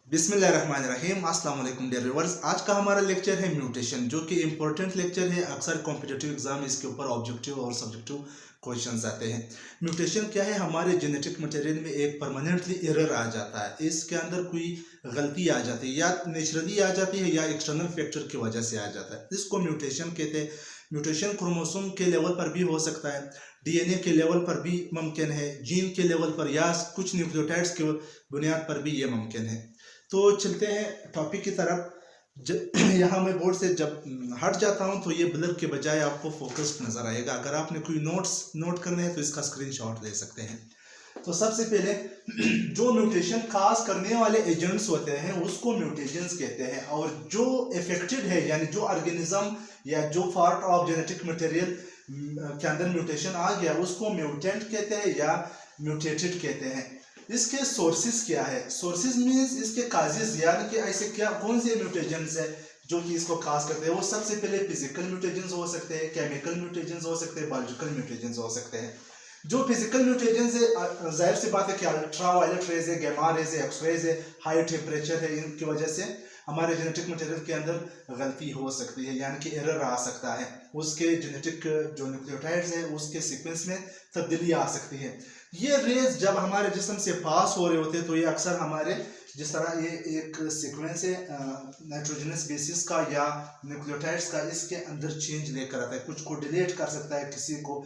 बिस्मिल्लाहिर्रहमानिर्रहीम अस्सलाम वालेकुम डियर व्यूअर्स। आज का हमारा लेक्चर है म्यूटेशन, जो कि इंपॉर्टेंट लेक्चर है। अक्सर कॉम्पिटिटिव एग्जाम इसके ऊपर ऑब्जेक्टिव और सब्जेक्टिव क्वेश्चंस आते हैं। म्यूटेशन क्या है? हमारे जेनेटिक मटेरियल में एक परमानेंटली एरर आ जाता है, इसके अंदर कोई गलती आ जाती है, या नेचुरली आ जाती है या एक्सटर्नल फैक्टर की वजह से आ जाता है। इसको म्यूटेशन कहते हैं। म्यूटेशन क्रोमोसोम के लेवल पर भी हो सकता है, डीएनए के लेवल पर भी मुमकिन है, जीन के लेवल पर या कुछ न्यूक्लियोटाइड्स के बुनियाद पर भी ये मुमकिन है। तो चलते हैं टॉपिक की तरफ। यहाँ मैं बोर्ड से जब हट जाता हूँ तो ये ब्लर के बजाय आपको फोकस्ड नजर आएगा। अगर आपने कोई नोट्स नोट करने हैं तो इसका स्क्रीनशॉट ले सकते हैं। तो सबसे पहले जो म्यूटेशन काज करने वाले एजेंट्स होते हैं उसको म्यूटेशंस कहते हैं, और जो इफेक्टेड है यानी जो ऑर्गेनिज्म या जो पार्ट ऑफ जेनेटिक मटेरियल के अंदर म्यूटेशन आ गया उसको म्यूटेंट कहते हैं या म्यूटेटेड कहते हैं। इसके सोर्सेज क्या है? सोर्सेज मींस इसके काजेज, यानी कि ऐसे क्या कौन से म्यूटेशंस है जो कि इसको काज करते हैं। वो सबसे पहले फिजिकल म्यूटेशंस हो सकते हैं, केमिकल म्यूटेशंस हो सकते हैं, बायोलॉजिकल म्यूटेशंस हो सकते हैं। जो फिजिकल म्यूटेशंस है, जाहिर सी बात है कि अल्ट्रा वायलेट रेज है, गैमा रेज है, एक्सरेज है, हाई टेम्परेचर है, इनकी वजह से हमारे जेनेटिक मटेरियल के अंदर गलती हो सकती है, यानी कि एरर आ सकता है। उसके जेनेटिक जो न्यूक्लियोटाइड्स है उसके सीक्वेंस में तब्दीली आ सकती है। ये रेज जब हमारे जिस्म से पास हो रहे होते हैं तो ये अक्सर हमारे, जिस तरह ये एक सीक्वेंस है नाइट्रोजनस बेसिस का या न्यूक्लियोटाइड्स का, इसके अंदर चेंज लेकर आता है, कुछ को डिलीट कर सकता है, किसी को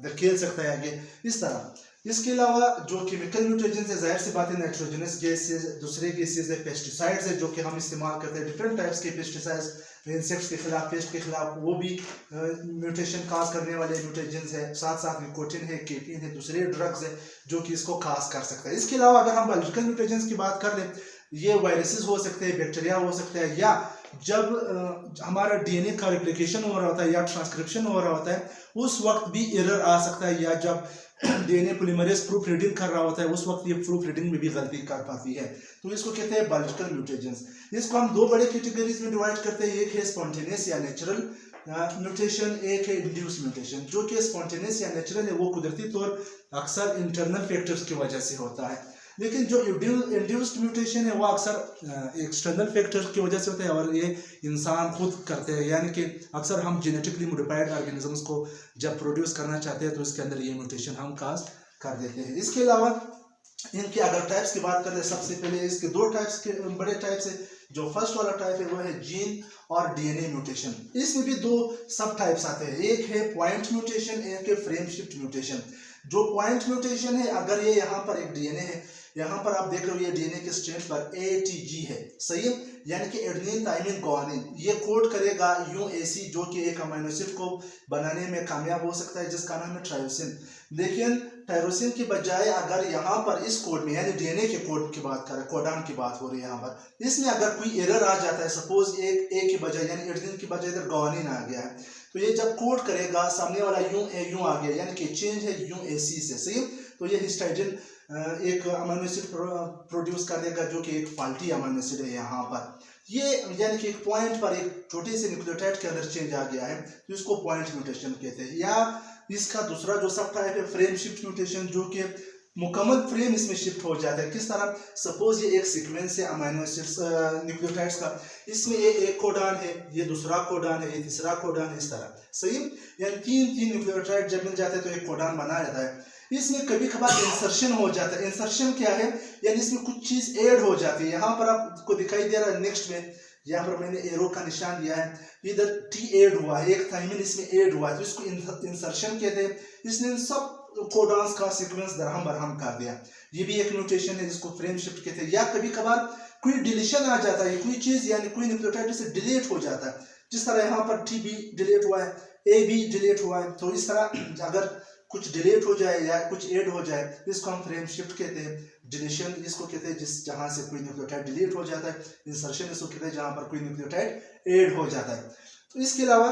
धकेल सकता है आगे, इस तरह। इसके अलावा जो केमिकल म्यूटेशंस है, जाहिर सी बात है नाइट्रोजनस गैसेस, दूसरे गैसेस है, पेस्टिसाइड्स है जो कि हम इस्तेमाल करते हैं, डिफरेंट टाइप्स के पेस्टिसाइड्स, इंसेक्ट्स के खिलाफ, पेस्ट के खिलाफ, वो भी म्यूटेशन काज करने वाले म्यूटेशंस है। साथ साथ निकोटिन है, केफीन है, दूसरे ड्रग्स है जो कि इसको काज कर सकता है। इसके अलावा अगर हम बायोलॉजिकल म्यूटेशंस की बात कर लें, ये वायरसेस हो सकते हैं, बैक्टीरिया हो सकता है, या जब हमारा डीएनए का रेप्लिकेशन हो रहा होता है या ट्रांसक्रिप्शन हो रहा होता है उस वक्त भी एरर आ सकता है, या जब डीएनए पॉलीमरेज प्रूफ रीडिंग कर रहा होता है उस वक्त ये प्रूफ रीडिंग में भी गलती कर पाती है। तो इसको कहते हैं बायोलॉजिकल म्यूटेशंस। इसको हम दो बड़े कैटेगरीज में डिवाइड करते हैं। एक है स्पॉन्टेनियस या नेचुरल म्यूटेशन, एक है इंड्यूस म्यूटेशन। जो कि स्पॉन्टेनियस या नेचुरल है वो कुदरती तौर अक्सर इंटरनल फैक्टर्स की वजह से होता है, लेकिन जो इंड्यूस्ड म्यूटेशन है वो अक्सर एक्सटर्नल फैक्टर्स की वजह से होता है और ये इंसान खुद करते हैं, यानी कि अक्सर हम जेनेटिकली मॉडिफाइड ऑर्गेनिजम्स को जब प्रोड्यूस करना चाहते हैं तो इसके अंदर ये म्यूटेशन हम काज कर देते हैं। इसके अलावा इनके अगर टाइप्स की बात करें, सबसे पहले इसके दो टाइप्स के बड़े टाइप्स है। जो फर्स्ट वाला टाइप है वो है जीन और डीएनए म्यूटेशन। इसमें भी दो सब टाइप्स आते हैं, एक है पॉइंट म्यूटेशन, एक है फ्रेम शिफ्ट म्यूटेशन। जो पॉइंट म्यूटेशन है, अगर ये यहाँ पर एक डीएनए है, यहाँ पर आप देख रहे हो ये डीएनए के स्ट्रैंड पर ATG है, सही है, यानी कि एडेनिन थाइमिन गुआनिन। ये कोड करेगा UAC जो कि एक अमीनो एसिड को बनाने में कामयाब हो सकता है जिसका नाम है टायरोसिन। लेकिन टायरोसिन की बजाय अगर यहाँ पर इस कोड में यानी डीएनए के कोड की बात करें, कोडान की बात हो रही है यहाँ पर, इसमें अगर कोई एरर आ जाता है, सपोज एक ए की बजाय यानी एडेनिन की बजाय इधर गुआनिन आ गया है, तो ये जब कोड करेगा सामने वाला UA आ गया, यानी कि चेंज है UAC से, सही है। तो ये हिस्टाइडिन एक अमीनो एसिड प्रोड्यूस कर देगा जो कि एक फाल्टी अमीनो एसिड है यहाँ पर। ये यानी कि एक पॉइंट पर एक छोटे से न्यूक्लियोटाइड के अंदर चेंज आ गया है, तो इसको पॉइंट म्यूटेशन कहते हैं। या इसका दूसरा जो सब टाइप है फ्रेम शिफ्ट म्यूटेशन, जो कि मुकम्मल फ्रेम इसमें शिफ्ट हो जाता है। किस तरह? सपोज ये एक सीक्वेंस है अमीनो एसिड्स न्यूक्लियोटाइड्स का, इसमें ये एक कोडान है, ये दूसरा कोडान है, ये तीसरा कोडान है, इस तरह, सही। यानी तीन न्यूक्लियोटाइड जब मिल जाते हैं तो एक कोडान बना जाता है। इसमें कभी कभार इंसर्शन हो जाता है। इंसर्शन क्या है? यानी इसमें कुछ चीज ऐड हो जाती है। यहाँ पर आपको दिखाई दे रहा है नेक्स्ट में, यहाँ पर मैंने एरो का निशान दिया है, इधर T ऐड हुआ है, एक थाइमिन इसमें ऐड हुआ है, तो इसको इंसर्शन कहते हैं। इसने सब कोडॉन्स का सीक्वेंस दरहम बरहम कर दिया, ये भी एक म्यूटेशन है जिसको फ्रेम शिफ्ट कहते हैं। या कभी कभार कोई डिलीशन आ जाता है, कोई चीज यानी कोई न्यूक्लियोटाइड से डिलीट हो जाता है, जिस तरह यहाँ पर T भी डिलीट हुआ है, A भी डिलीट हुआ है। तो इस तरह अगर कुछ डिलीट हो जाए या कुछ ऐड हो जाए, इसको हम फ्रेम शिफ्ट कहते हैं। डिलीशन इसको कहते हैं जिस जहां से कोई न्यूक्लियोटाइड डिलीट हो जाता है। इंसर्शन इसको कहते हैं जहां पर कोई न्यूक्लियोटाइड ऐड हो जाता है। तो इसके अलावा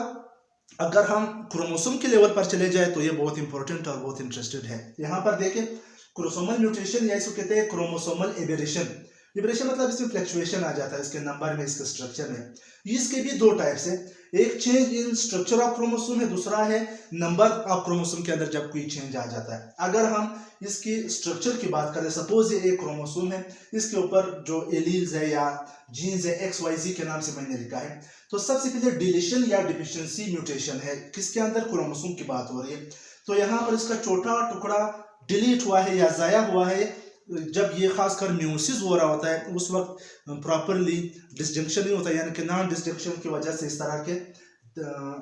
अगर हम क्रोमोसोम के लेवल पर चले जाए तो ये बहुत इंपॉर्टेंट और बहुत इंटरेस्टेड है। यहाँ पर देखें क्रोमोसोमल म्यूटेशन या इसको कहते हैं क्रोमोसोमल एबेरेशन। वेरिएशन मतलब इसमें फ्लक्चुएशन आ जाता है इसके नंबर में, इसके स्ट्रक्चर में। इसके भी दो टाइप्स है, एक change in structure of chromosome है, दूसरा है नंबर ऑफ क्रोमोसोम के अंदर जब कोई चेंज आ जाता है। अगर हम इसकी स्ट्रक्चर की बात करें, सपोज ये एक क्रोमोसोम है, इसके ऊपर जो एलील्स है या जीन्स है XYZ के नाम से मैंने लिखा है, तो सबसे पहले डिलीशन या डिफिशिएंसी म्यूटेशन है, किसके अंदर, क्रोमोसोम की बात हो रही है। तो यहाँ पर इसका छोटा टुकड़ा डिलीट हुआ है या जाया हुआ है, जब ये खासकर म्यूसिस हो रहा होता है उस वक्त प्रॉपरली डिसजंक्शन नहीं होता, यानी कि नॉन डिसजंक्शन की वजह से इस तरह के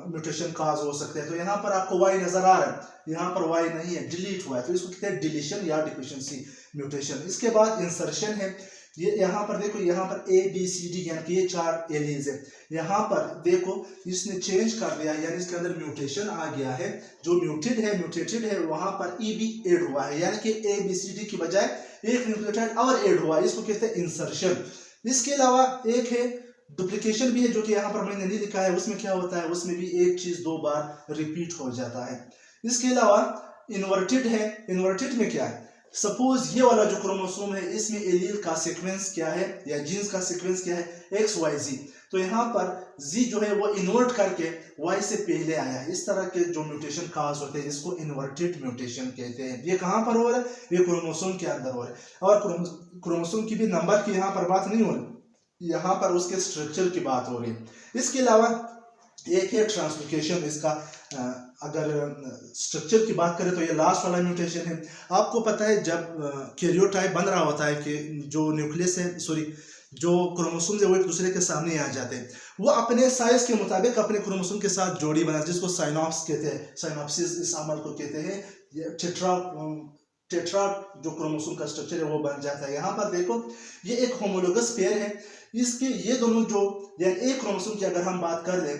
म्यूटेशन काज हो सकते हैं। तो यहाँ पर आपको वाई नजर आ रहा है, यहाँ पर वाई नहीं है, डिलीट हुआ है, तो इसको कहते हैं डिलीशन या डिफिशिएंसी म्यूटेशन। इसके बाद इंसर्शन है, ये यहाँ पर देखो, यहाँ पर ABCD यानी कि ये 4 एलीज है, यहाँ पर देखो इसने चेंज कर दिया, यानी इसके अंदर म्यूटेशन आ गया है, जो म्यूटेटेड है वहां पर EB ऐड हुआ है, यानी कि ABCD की बजाय एक न्यूक्लियोटाइड और ऐड हुआ है, इसको कहते हैं इंसर्शन। इसके अलावा एक है डुप्लीकेशन भी है, जो कि यहाँ पर मैंने नहीं लिखा है, उसमें क्या होता है, उसमें भी एक चीज 2 बार रिपीट हो जाता है। इसके अलावा इन्वर्टेड है, इन्वर्टेड में क्या है, सपोज ये वाला जो क्रोमोसोम है इसमें एलील का सीक्वेंस क्या है या जीन्स का सीक्वेंस क्या है, XYZ, तो यहाँ पर Z जो है वो इन्वर्ट करके Y से पहले आया है, इस तरह के जो म्यूटेशन काज होते हैं इसको इन्वर्टेड म्यूटेशन कहते हैं। ये कहाँ पर हो रहा है, ये क्रोमोसोम के अंदर हो रहा है, और क्रोमोसोम की भी नंबर की यहाँ पर बात नहीं हो रही, यहाँ पर उसके स्ट्रक्चर की बात हो रही है। इसके अलावा एक है ट्रांसलोकेशन, इसका अगर स्ट्रक्चर की बात करें तो ये लास्ट वाला म्यूटेशन है। आपको पता है जब कैरियोटाइप बन रहा होता है कि जो न्यूक्लियस है, सॉरी जो क्रोमोसोम है वो एक दूसरे के सामने आ जाते हैं, वो अपने साइज के मुताबिक अपने क्रोमोसोम के साथ जोड़ी बनाते हैं, जिसको साइनॉप्स कहते हैं, साइनॉप्सिस इस अमल को कहते हैं। ये टेट्रा जो क्रोमोसोम का स्ट्रक्चर है वो बन जाता है। यहाँ पर देखो ये एक होमोलोगस पेयर है, इसके ये दोनों जो यानी एक क्रोमोसोम की अगर हम बात कर लें,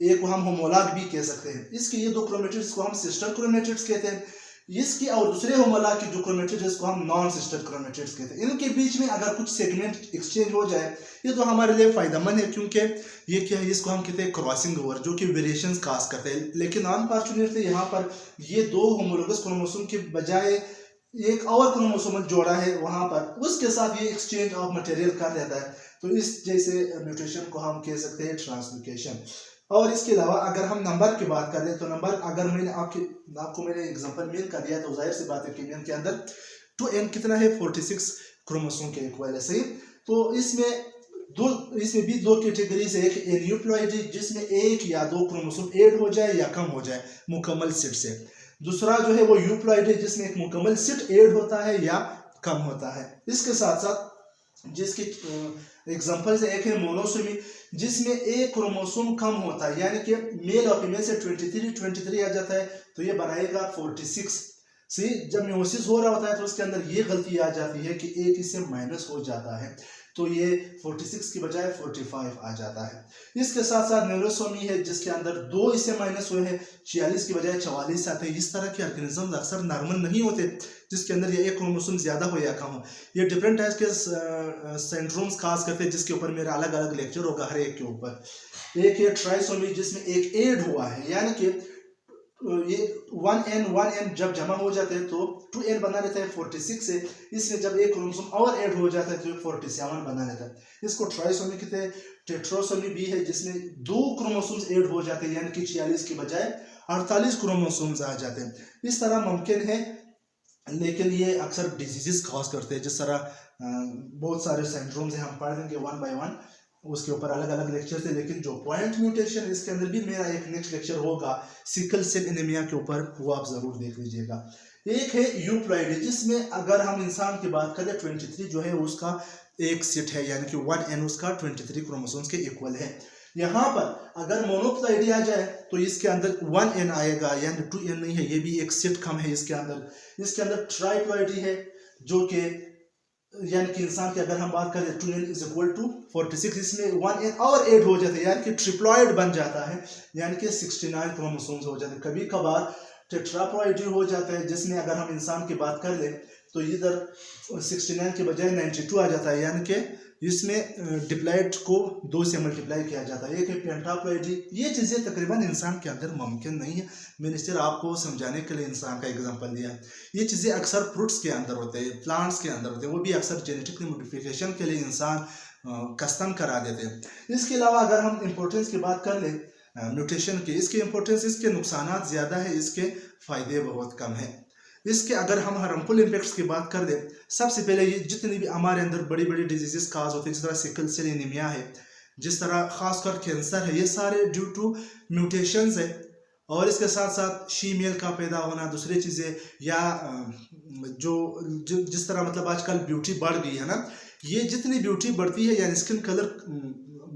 एक को हम होमोलॉग भी कह सकते हैं, इसके ये 2 क्रोमेटिड्स को हम सिस्टर क्रोमेटिड्स कहते हैं, इसकी और दूसरे होमोलॉग के जो क्रोमेटिड्स इसको हम नॉन सिस्टर क्रोमेटिड्स कहते हैं। इनके बीच में अगर कुछ सेगमेंट एक्सचेंज हो जाए ये तो हमारे लिए फायदेमंद है, क्योंकि ये क्या है, इसको हम कहते हैं क्रॉसिंग ओवर, जो कि वेरिएशंस काज करते हैं। लेकिन अनफॉर्चुनेटली यहाँ पर ये 2 होमोलोगस क्रोमोसोम के बजाय एक और क्रोमोसोमल जोड़ा है, वहां पर उसके साथ ये एक्सचेंज ऑफ मटेरियल कर देता है, तो इस जैसे म्यूटेशन को हम कह सकते हैं ट्रांसलोकेशन। और इसके अलावा अगर हम नंबर की बात करें तो नंबर, अगर मैंने आपको मैंने एग्जांपल मेल कर दिया तो जाहिर सी बात है कि मेल के अंदर 2n कितना है, 46 क्रोमोसोम के इक्वल है, सही। तो इसमें भी 2 कैटेगरीज है, एक एन्यूप्लॉइडी जिसमें 1 या 2 क्रोमोसोम ऐड हो जाए या कम हो जाए मुकम्मल सेट से, दूसरा जो है वो यूप्लॉइडी जिसमें एक मुकम्मल सेट ऐड होता है या कम होता है। इसके साथ साथ जिसकी एग्जांपल से एक है मोनोसोमी, जिसमें एक क्रोमोसोम कम होता है, यानी कि मेल और फीमेल से 23 आ जाता है, तो ये बनाएगा 46। सी जब म्यूसिस हो रहा होता है तो उसके अंदर ये गलती आ जाती है कि एक इससे माइनस हो जाता है, तो ये 46 की बजाय 45 आ जाता है। इसके साथ साथ न्यूरोसोमी है जिसके अंदर 2 इससे माइनस हुए हैं, 46 की बजाय 44 आते हैं। इस तरह के ऑर्गेनिज्म अक्सर नॉर्मल नहीं होते जिसके अंदर ये एक क्रोमोसोम ज्यादा हो या कम हो। ये डिफरेंट टाइप्स के सिंड्रोम्स खास करते हैं जिसके ऊपर मेरा अलग अलग लेक्चर होगा हर एक के ऊपर। एक है ट्राइसोमी जिसमें एक ऐड हुआ है, यानी कि ये 1n जब जमा हो जाते हैं तो 2n बना लेता है 46 से, इसमें जब एक क्रोमोसोम और ऐड हो जाता है तो 47 बना लेता है। इसको ट्राइसोमी कहते हैं। टेट्रोसोमी भी है जिसमें 2 क्रोमोसोम्स ऐड हो जाते हैं, यानी कि 46 की बजाय 48 क्रोमोसोम्स आ जाते हैं। इस तरह मुमकिन है, लेकिन ये अक्सर डिजीजेस कॉज करते हैं, जिस तरह बहुत सारे सिंड्रोम्स हैं, हम पढ़ देंगे 1 by 1, उसके ऊपर अलग अलग लेक्चर थे। लेकिन जो पॉइंट म्यूटेशन इसके अंदर भी मेरा एक नेक्स्ट लेक्चर होगा सिकल सेल एनीमिया के ऊपर, वो आप जरूर देख लीजिएगा। एक है यूप्लॉइडी जिसमें अगर हम इंसान की बात करें 23 जो है उसका एक सेट है, यानी कि 1n उसका 23 क्रोमोसोम्स के इक्वल है। यहाँ पर अगर मोनोप्लॉइडी आ जाए तो इसके अंदर 1n आएगा, यानी 2n नहीं है, ये भी एक सेट कम है इसके अंदर। इसके अंदर ट्राइप्लॉइडी है जो कि यानी कि इंसान की अगर हम बात करें 2n = 46, इसमें 1n और ऐड हो जाता है, यानी कि ट्रिप्लॉइड बन जाता है, यानी कि 69 क्रोमोसोम्स हो जाते हैं। कभी कभार टेट्राप्लॉइडी हो जाता है जिसमें अगर हम इंसान की बात कर लें तो इधर 69 के बजाय 92 आ जाता है, यानी कि इसमें डिप्लॉइड को 2 से मल्टीप्लाई किया जाता है। एक है पेंटाप्लॉइडी। ये चीज़ें तकरीबन इंसान के अंदर मुमकिन नहीं है। मैंने सिर्फ आपको समझाने के लिए इंसान का एग्जांपल दिया। ये चीज़ें अक्सर फ्रूट्स के अंदर होते हैं, प्लांट्स के अंदर होते हैं, वो भी अक्सर जेनेटिक मॉडिफिकेशन के लिए इंसान कस्टम करा देते हैं। इसके अलावा अगर हम इम्पोर्टेंस की बात कर लें म्यूटेशन की, इसकी इम्पोर्टेंस, इसके नुकसान ज़्यादा है, इसके फ़ायदे बहुत कम हैं। इसके अगर हम हार्मफुल इम्पैक्ट्स की बात कर दें, सबसे पहले ये जितनी भी हमारे अंदर बड़ी बड़ी डिजीजेस काज होती है, जिस तरह सिकल सेल एनीमिया है, जिस तरह खासकर कैंसर है, ये सारे ड्यू टू म्यूटेशंस है। और इसके साथ साथ शीमेल का पैदा होना, दूसरी चीज़ें, या जिस तरह मतलब आजकल ब्यूटी बढ़ गई है ना, ये जितनी ब्यूटी बढ़ती है यानी स्किन कलर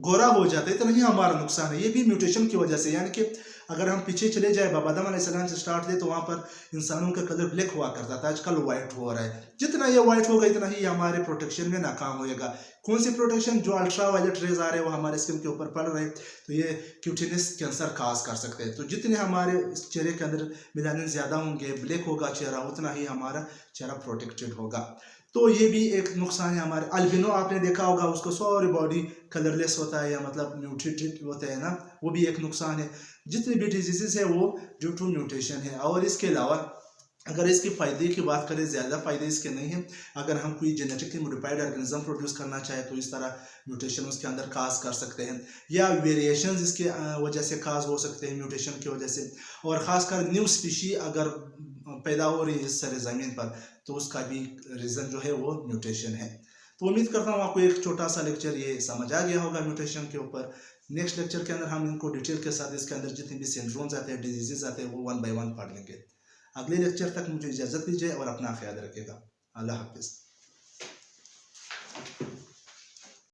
गोरा हो जाता है, इतना ही हमारा नुकसान है, ये भी म्यूटेशन की वजह से। यानी कि अगर हम पीछे चले जाए, बाबा आदम अलैहिस्सलाम से स्टार्ट ले, तो वहाँ पर इंसानों का कलर ब्लैक हुआ करता था, आजकल वाइट हो रहा है। जितना ये वाइट होगा इतना ही हमारे प्रोटेक्शन में नाकाम होएगा। कौन सी प्रोटेक्शन? जो अल्ट्रा वायलेट रेज आ रहे हैं वो हमारे स्किन के ऊपर पड़ रहे हैं, तो ये क्यूटिनस कैंसर काज कर सकते हैं। तो जितने हमारे चेहरे के अंदर मेलानिन ज़्यादा होंगे, ब्लैक होगा चेहरा, उतना ही हमारा चेहरा प्रोटेक्टेड होगा। तो ये भी एक नुकसान है हमारे। अल्बिनो आपने देखा होगा, उसको सारी बॉडी कलरलेस होता है, या मतलब म्यूटेटेड होता है ना, वो भी एक नुकसान है। जितनी भी डिजीजेस है वो ड्यू टू म्यूटेशन है। और इसके अलावा अगर इसके फ़ायदे की बात करें, ज़्यादा फ़ायदे इसके नहीं हैं। अगर हम कोई जेनेटिकली मॉडिफाइड ऑर्गेनिज्म प्रोड्यूस करना चाहे तो इस तरह म्यूटेशन उसके अंदर काज कर सकते हैं, या वेरिएशंस इसके वजह से काज हो सकते हैं म्यूटेशन की वजह से। और ख़ासकर न्यू स्पीशी अगर पैदा हो रही है इस सारे ज़मीन पर, तो उसका भी रीज़न जो है वो म्यूटेशन है। तो उम्मीद करता हूँ आपको एक छोटा सा लेक्चर ये समझ आ गया होगा म्यूटेशन के ऊपर। नेक्स्ट लेक्चर के अंदर हम इनको डिटेल के साथ, इसके अंदर जितने भी सिंड्रोम्स आते हैं, डिजीजेज आते हैं, वो 1 बाय 1 पढ़ लेंगे। अगले लेक्चर तक मुझे इजाज़त दीजिए और अपना ख्याल रखिएगा। अल्लाह हाफिज़।